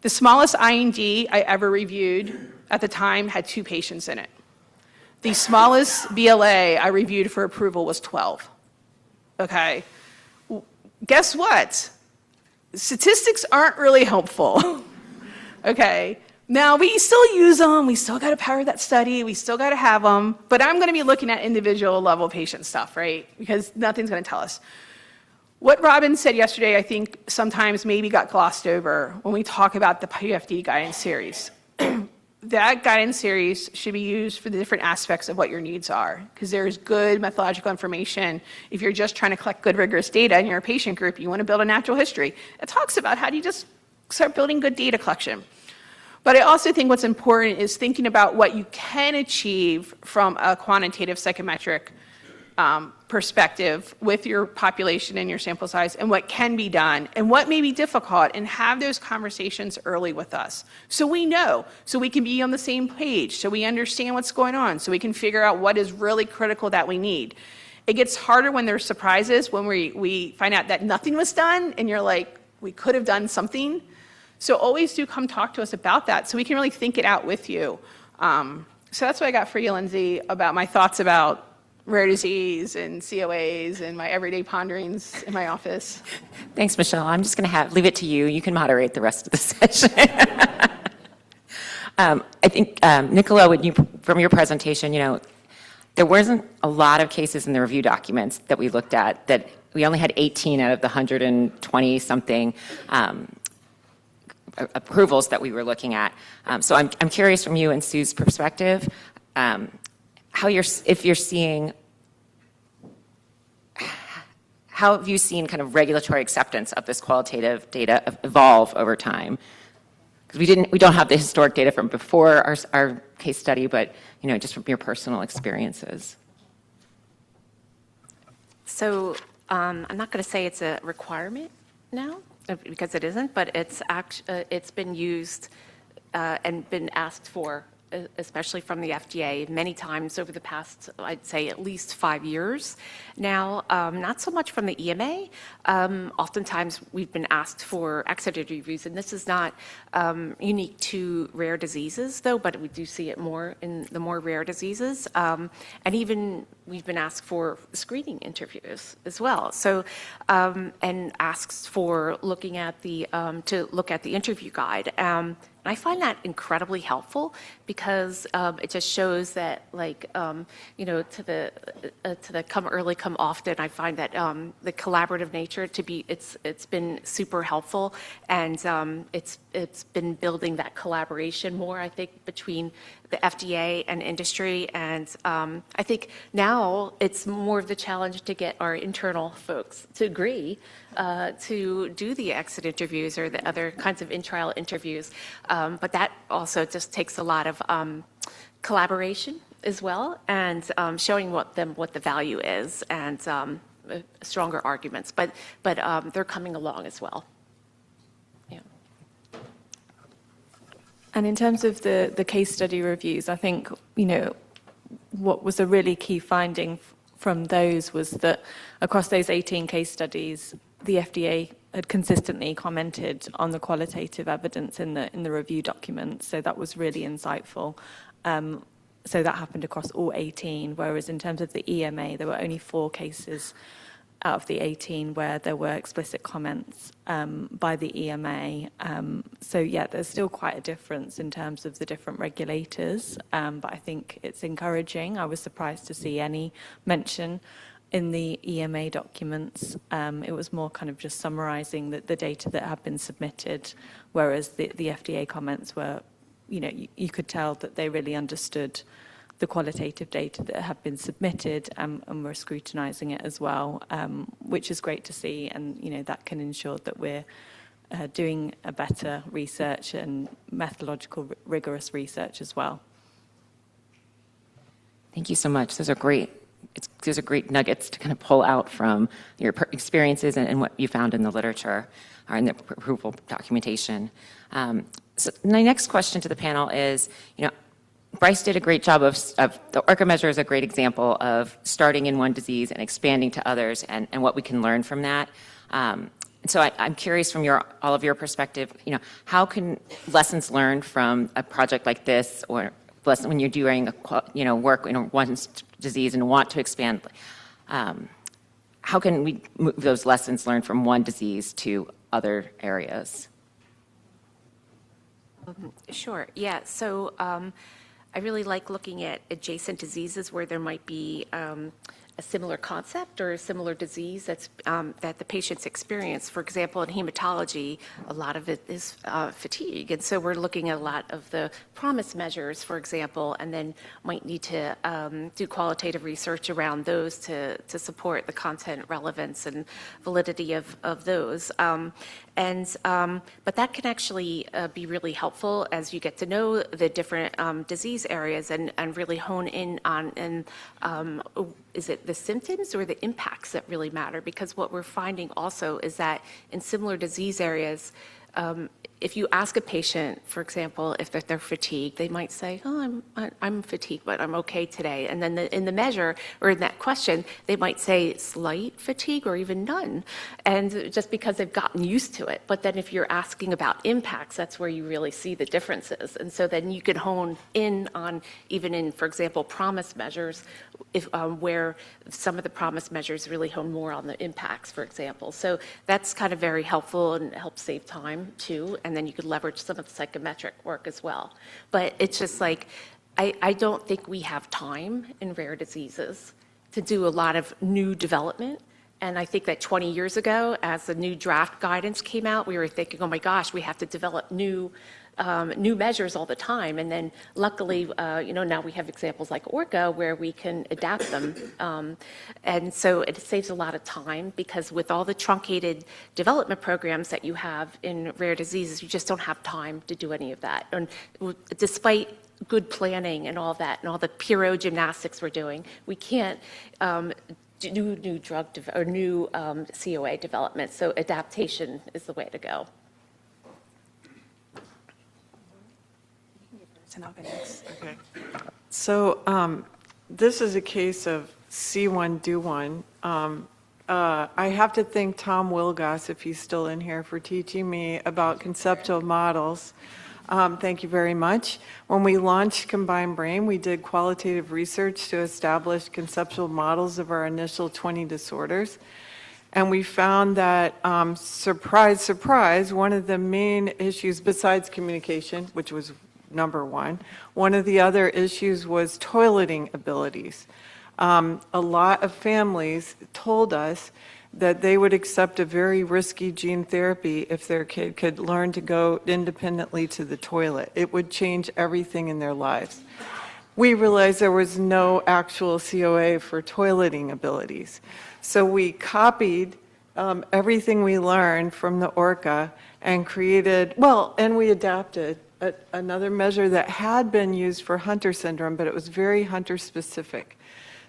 The smallest IND I ever reviewed at the time had 2 patients in it. The smallest BLA I reviewed for approval was 12. Okay. Guess what? Statistics aren't really helpful. Okay. Now, we still use them. We still got to power that study. We still got to have them. But I'm going to be looking at individual level patient stuff, right? Because nothing's going to tell us. What Robin said yesterday, I think sometimes maybe got glossed over when we talk about the PFD guidance series. That guidance series should be used for the different aspects of what your needs are, because there's good methodological information. If you're just trying to collect good, rigorous data in your patient group, you want to build a natural history. It talks about how do you just start building good data collection. But I also think what's important is thinking about what you can achieve from a quantitative psychometric perspective with your population and your sample size, and what can be done and what may be difficult, and have those conversations early with us. So we know, so we can be on the same page, so we understand what's going on, so we can figure out what is really critical that we need. It gets harder when there's surprises, when we find out that nothing was done and you're like, we could have done something. So always do come talk to us about that so we can really think it out with you. So that's what I got for you, Lindsey, about my thoughts about rare disease and COAs and my everyday ponderings in my office. Thanks, Michelle. I'm just going to leave it to you. You can moderate the rest of the session. I think, Nicola, from your presentation, there wasn't a lot of cases in the review documents that we looked at that we only had 18 out of the 120-something approvals that we were looking at. So I'm curious from you and Sue's perspective, how have you seen kind of regulatory acceptance of this qualitative data evolve over time? Because we don't have the historic data from before our case study, but just from your personal experiences. So I'm not going to say it's a requirement now, because it isn't, but it's been used and been asked for, especially from the FDA, many times over the past, I'd say, at least 5 years now. Not so much from the EMA. Oftentimes, we've been asked for accelerated reviews, and this is not unique to rare diseases, though, but we do see it more in the more rare diseases. And even we've been asked for screening interviews as well. So, and asks for looking at to look at the interview guide. I find that incredibly helpful because it just shows that, to the come early, come often. I find that the collaborative nature it's been super helpful, and it's been building that collaboration more, I think, between the FDA and industry. And I think now it's more of the challenge to get our internal folks to agree to do the exit interviews or the other kinds of in-trial interviews. But that also just takes a lot of collaboration as well, and showing what the value is, and stronger arguments. But they're coming along as well. Yeah. And in terms of the case study reviews, I think, what was a really key finding from those was that across those 18 case studies, the FDA had consistently commented on the qualitative evidence in the review documents, so that was really insightful. So that happened across all 18, whereas in terms of the EMA, there were only 4 cases out of the 18 where there were explicit comments by the EMA. So yeah, there's still quite a difference in terms of the different regulators, but I think it's encouraging. I was surprised to see any mention in the EMA documents. It was more kind of just summarizing the data that had been submitted, whereas the FDA comments were, you could tell that they really understood the qualitative data that had been submitted and were scrutinizing it as well, which is great to see. And, that can ensure that we're doing a better research and methodological rigorous research as well. Thank you so much. Those are great nuggets to kind of pull out from your experiences and what you found in the literature or in the approval documentation. So my next question to the panel is, Bryce did a great job of the ORCA measure is a great example of starting in one disease and expanding to others and what we can learn from that. So I'm curious from all of your perspective, how can lessons learned from a project like this or when you're doing work in one disease and want to expand, how can we move those lessons learned from one disease to other areas? Sure. Yeah. So I really like looking at adjacent diseases where there might be a similar concept or a similar disease that the patients experience. For example, in hematology, a lot of it is fatigue. And so we're looking at a lot of the promise measures, for example, and then might need to do qualitative research around those to support the content relevance and validity of those. But that can actually be really helpful as you get to know the different disease areas and really hone in on is it the symptoms or the impacts that really matter? Because what we're finding also is that in similar disease areas, if you ask a patient, for example, if they're fatigued, they might say, "Oh, I'm fatigued, but I'm okay today." And then in the measure or in that question, they might say slight fatigue or even none, and just because they've gotten used to it. But then if you're asking about impacts, that's where you really see the differences. And so then you can hone in on even in, for example, promise measures, where some of the promise measures really hone more on the impacts, for example. So that's kind of very helpful and helps save time too. And then you could leverage some of the psychometric work as well. But it's just like, I don't think we have time in rare diseases to do a lot of new development. And I think that 20 years ago, as the new draft guidance came out, we were thinking, oh my gosh, we have to develop new measures all the time. And then luckily, now we have examples like ORCA where we can adapt them. And so it saves a lot of time because with all the truncated development programs that you have in rare diseases, you just don't have time to do any of that. And despite good planning and all that and all the PRO gymnastics we're doing, we can't do new drug or new COA development. So adaptation is the way to go. Okay. So this is a case of see one, do one. I have to thank Tom Wilgoss, if he's still in here, for teaching me about conceptual models. Thank you very much. When we launched COMBINEDBrain, we did qualitative research to establish conceptual models of our initial 20 disorders. And we found that, surprise, surprise, one of the main issues besides communication, which was number one of the other issues was toileting abilities. A lot of families told us that they would accept a very risky gene therapy if their kid could learn to go independently to the toilet. It would change everything in their lives. We realized there was no actual COA for toileting abilities. So we copied everything we learned from the ORCA and created, and we adapted another measure that had been used for Hunter syndrome, but it was very Hunter specific.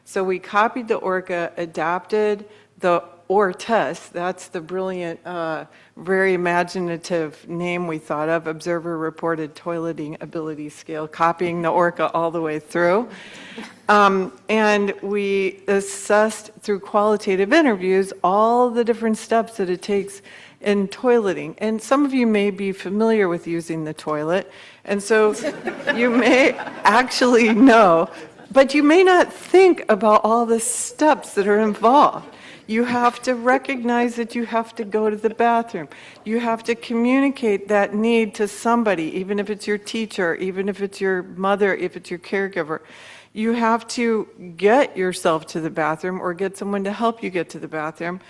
So we copied the ORCA, adapted the or TESS, that's the brilliant, very imaginative name we thought of, Observer Reported Toileting Ability Scale, copying the ORCA all the way through. And we assessed through qualitative interviews all the different steps that it takes in toileting. And some of you may be familiar with using the toilet, and so you may actually know, but you may not think about all the steps that are involved. You have to recognize that you have to go to the bathroom. You have to communicate that need to somebody, even if it's your teacher, even if it's your mother, if it's your caregiver. You have to get yourself to the bathroom or get someone to help you get to the bathroom.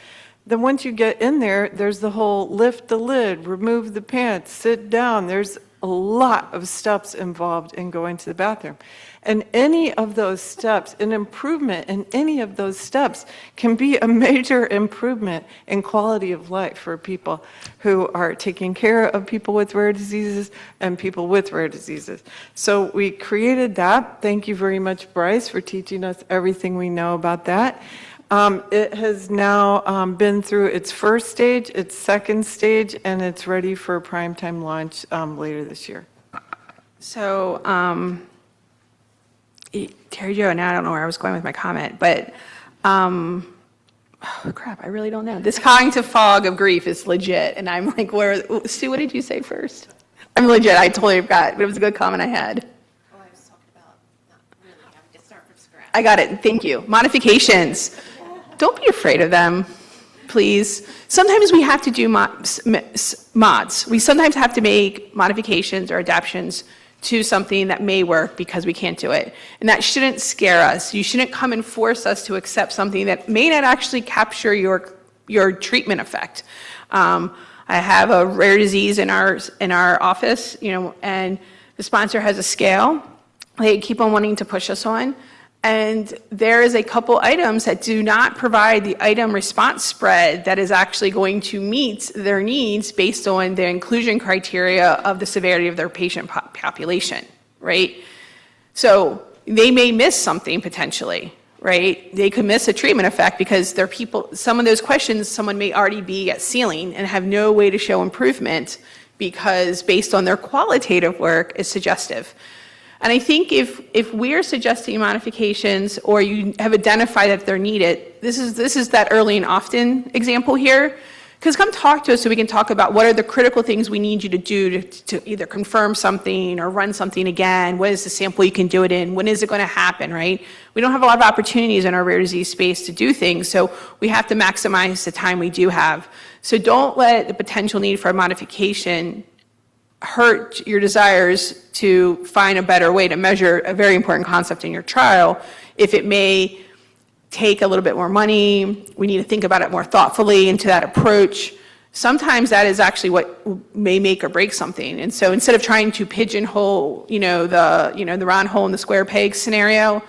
Then once you get in there, there's the whole lift the lid, remove the pants, sit down. There's a lot of steps involved in going to the bathroom. And any of those steps, an improvement in any of those steps can be a major improvement in quality of life for people who are taking care of people with rare diseases and people with rare diseases. So we created that. Thank you very much, Bryce, for teaching us everything we know about that. It has now been through its first stage, its second stage, and it's ready for primetime launch later this year. So, Terry Jo, now I don't know where I was going with my comment, but, oh crap, I really don't know. This cognitive fog of grief is legit, and I'm like, Sue, what did you say first? I'm legit, I totally forgot, but it was a good comment I had. Oh, I was talking about not really having to start from scratch. I got it, thank you. Modifications. Don't be afraid of them, please. Sometimes we have to do mods. We sometimes have to make modifications or adaptations to something that may work because we can't do it. And that shouldn't scare us. You shouldn't come and force us to accept something that may not actually capture your treatment effect. I have a rare disease in our office, and the sponsor has a scale they keep on wanting to push us on. And there is a couple items that do not provide the item response spread that is actually going to meet their needs based on the inclusion criteria of the severity of their patient population, right? So they may miss something potentially, right? They could miss a treatment effect because they're some of those questions, someone may already be at ceiling and have no way to show improvement because based on their qualitative work is suggestive. And I think if we're suggesting modifications or you have identified that they're needed, this is that early and often example here. Because come talk to us so we can talk about what are the critical things we need you to do to either confirm something or run something again. What is the sample you can do it in? When is it going to happen, right? We don't have a lot of opportunities in our rare disease space to do things, so we have to maximize the time we do have. So don't let the potential need for a modification hurt your desires to find a better way to measure a very important concept in your trial. If it may take a little bit more money, we need to think about it more thoughtfully into that approach. Sometimes that is actually what may make or break something. And so instead of trying to pigeonhole, the round hole in the square peg scenario,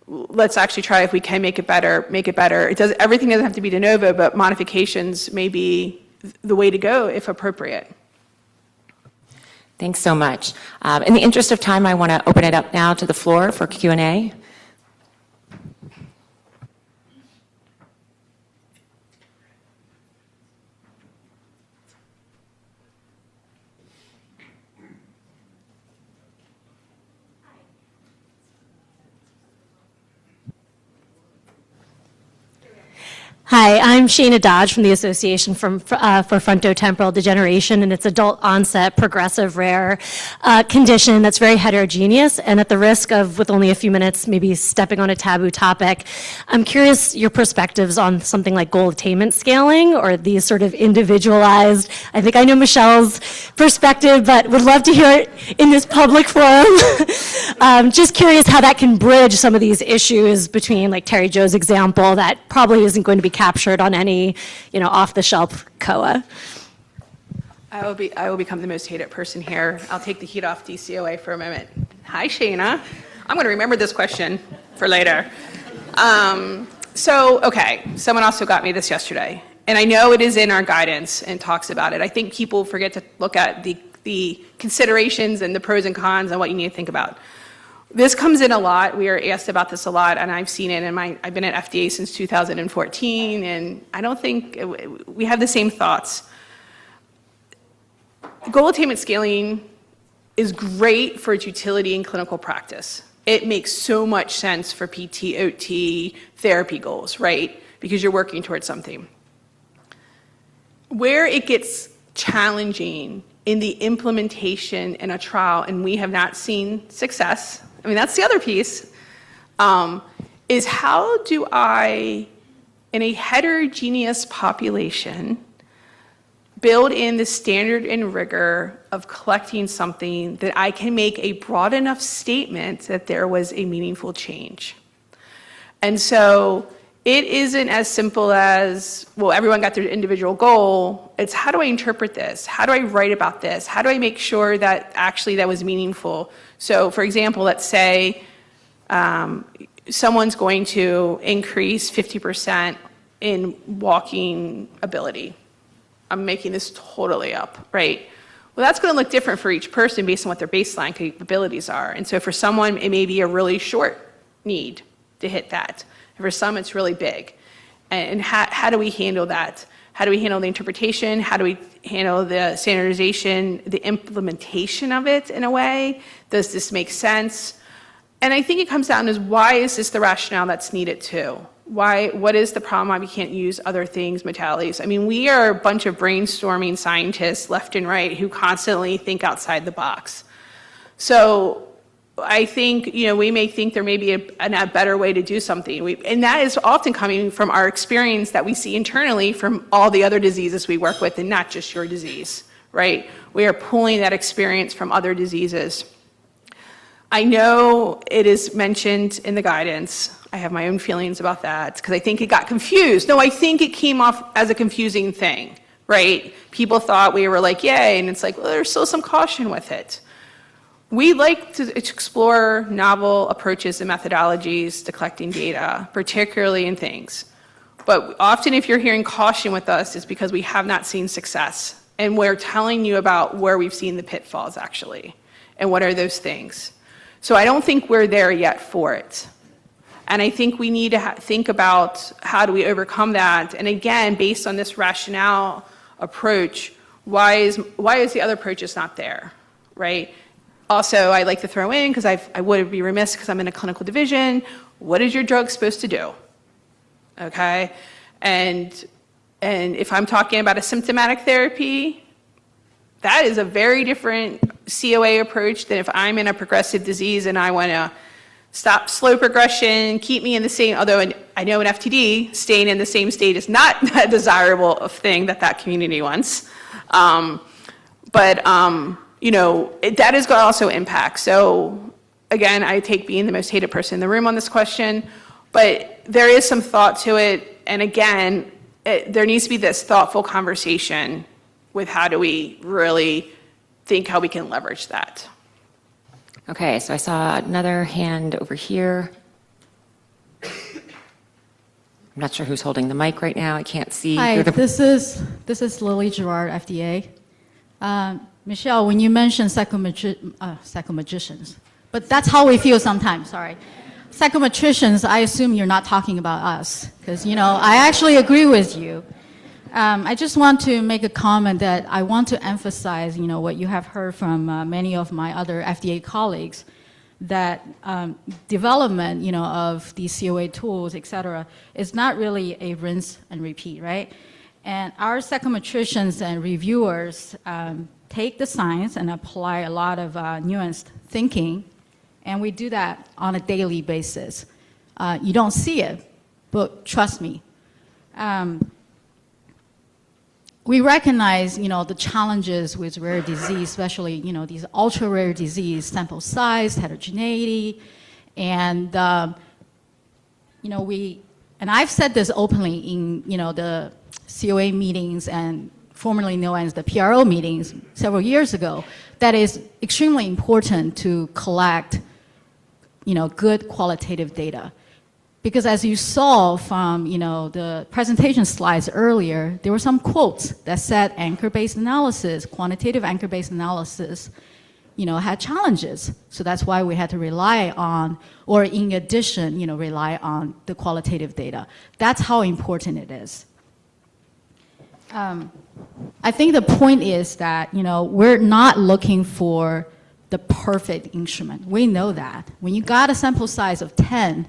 let's actually try if we can make it better, everything doesn't have to be de novo, but modifications may be the way to go if appropriate. Thanks so much. In the interest of time, I want to open it up now to the floor for Q&A. Hi, I'm Shana Dodge from the Association for Frontotemporal Degeneration, and it's adult onset progressive rare condition that's very heterogeneous, and at the risk of, with only a few minutes, maybe stepping on a taboo topic, I'm curious your perspectives on something like goal attainment scaling or these sort of individualized, I think I know Michelle's perspective, but would love to hear it in this public forum. Just curious how that can bridge some of these issues between like Terry Jo's example that probably isn't going to be captured on any, off-the-shelf COA. I will become the most hated person here. I'll take the heat off DCOA for a moment. Hi, Shana. I'm going to remember this question for later. Okay, someone also got me this yesterday, and I know it is in our guidance and talks about it. I think people forget to look at the considerations and the pros and cons and what you need to think about. This comes in a lot. We are asked about this a lot, and I've seen it I've been at FDA since 2014, and I don't think we have the same thoughts. Goal attainment scaling is great for its utility in clinical practice. It makes so much sense for PT, OT, therapy goals, right? Because you're working towards something. Where it gets challenging in the implementation in a trial, and we have not seen success, I mean, that's the other piece, is how do I, in a heterogeneous population, build in the standard and rigor of collecting something that I can make a broad enough statement that there was a meaningful change. And so it isn't as simple as, well, everyone got their individual goal. It's how do I interpret this? How do I write about this? How do I make sure that actually that was meaningful? So for example, let's say someone's going to increase 50% in walking ability. I'm making this totally up, right? Well, that's going to look different for each person based on what their baseline capabilities are. And so for someone, it may be a really short need to hit that. And for some, it's really big. And how do we handle that? How do we handle the interpretation? How do we handle the standardization, the implementation of it in a way? Does this make sense? And I think it comes down to why is this the rationale that's needed too? What is the problem why we can't use other things, modalities? I mean, we are a bunch of brainstorming scientists left and right who constantly think outside the box. So I think, we may think there may be a better way to do something. And that is often coming from our experience that we see internally from all the other diseases we work with and not just your disease, right? We are pulling that experience from other diseases. I know it is mentioned in the guidance. I have my own feelings about that because I think it got confused. No, I think it came off as a confusing thing, right? People thought we were like, yay, and it's like, well, there's still some caution with it. We like to explore novel approaches and methodologies to collecting data, particularly in things. But often if you're hearing caution with us, it's because we have not seen success. And we're telling you about where we've seen the pitfalls actually, and what are those things. So I don't think we're there yet for it. And I think we need to think about how do we overcome that. And again, based on this rationale approach, why is the other approach just not there, right? Also, I'd like to throw in, because I would be remiss because I'm in a clinical division, what is your drug supposed to do? Okay? And if I'm talking about a symptomatic therapy, that is a very different COA approach than if I'm in a progressive disease and I want to stop slow progression, keep me in the same, although I know in FTD, staying in the same state is not a desirable thing that community wants. That is going to also impact. So again, I take being the most hated person in the room on this question, but there is some thought to it. And again, there needs to be this thoughtful conversation with how do we really think how we can leverage that. Okay, so I saw another hand over here. I'm not sure who's holding the mic right now. I can't see. Hi, this is Lily Gerard, FDA. Michelle, when you mentioned psychometricians, but that's how we feel sometimes, sorry. Psychometricians, I assume you're not talking about us, because, I actually agree with you. I just want to make a comment that I want to emphasize, what you have heard from many of my other FDA colleagues, that development, of these COA tools, et cetera, is not really a rinse and repeat, right? And our psychometricians and reviewers take the science and apply a lot of nuanced thinking, and we do that on a daily basis. You don't see it, but trust me. We recognize, the challenges with rare disease, especially, these ultra-rare disease, sample size, heterogeneity, and, and I've said this openly in, the COA meetings and formerly known as the PRO meetings several years ago, that is extremely important to collect, good qualitative data. Because as you saw from, the presentation slides earlier, there were some quotes that said anchor-based analysis, quantitative anchor-based analysis, had challenges. So that's why we had to rely on, or in addition, rely on the qualitative data. That's how important it is. I think the point is that, we're not looking for the perfect instrument. We know that. When you got a sample size of 10,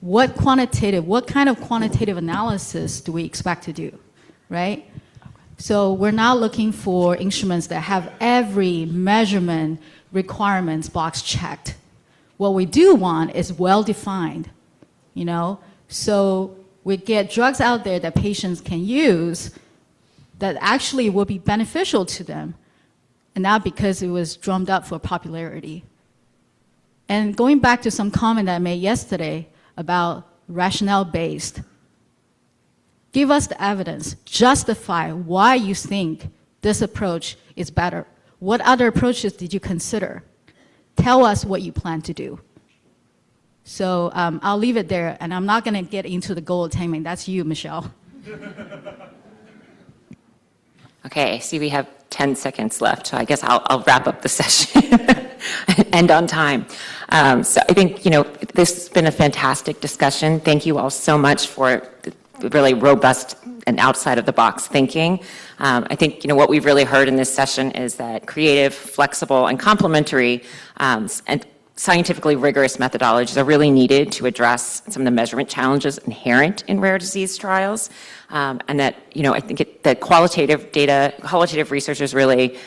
what kind of quantitative analysis do we expect to do, right? So we're not looking for instruments that have every measurement requirements box checked. What we do want is well-defined, So we get drugs out there that patients can use that actually will be beneficial to them, and not because it was drummed up for popularity. And going back to some comment that I made yesterday about rationale-based, give us the evidence, justify why you think this approach is better. What other approaches did you consider? Tell us what you plan to do. So I'll leave it there, and I'm not going to get into the goal attainment. That's you, Michelle. Okay, I see we have 10 seconds left, so I guess I'll wrap up the session and end on time. So I think, this has been a fantastic discussion. Thank you all so much for the really robust and outside-of-the-box thinking. I think, what we've really heard in this session is that creative, flexible, and complementary and scientifically rigorous methodologies are really needed to address some of the measurement challenges inherent in rare disease trials. And that, I think that qualitative research is really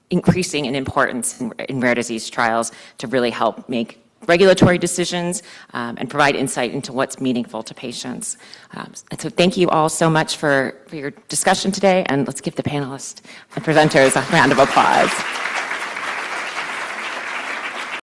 increasing in importance in rare disease trials to really help make regulatory decisions and provide insight into what's meaningful to patients. And so thank you all so much for your discussion today, and let's give the panelists and presenters a round of applause.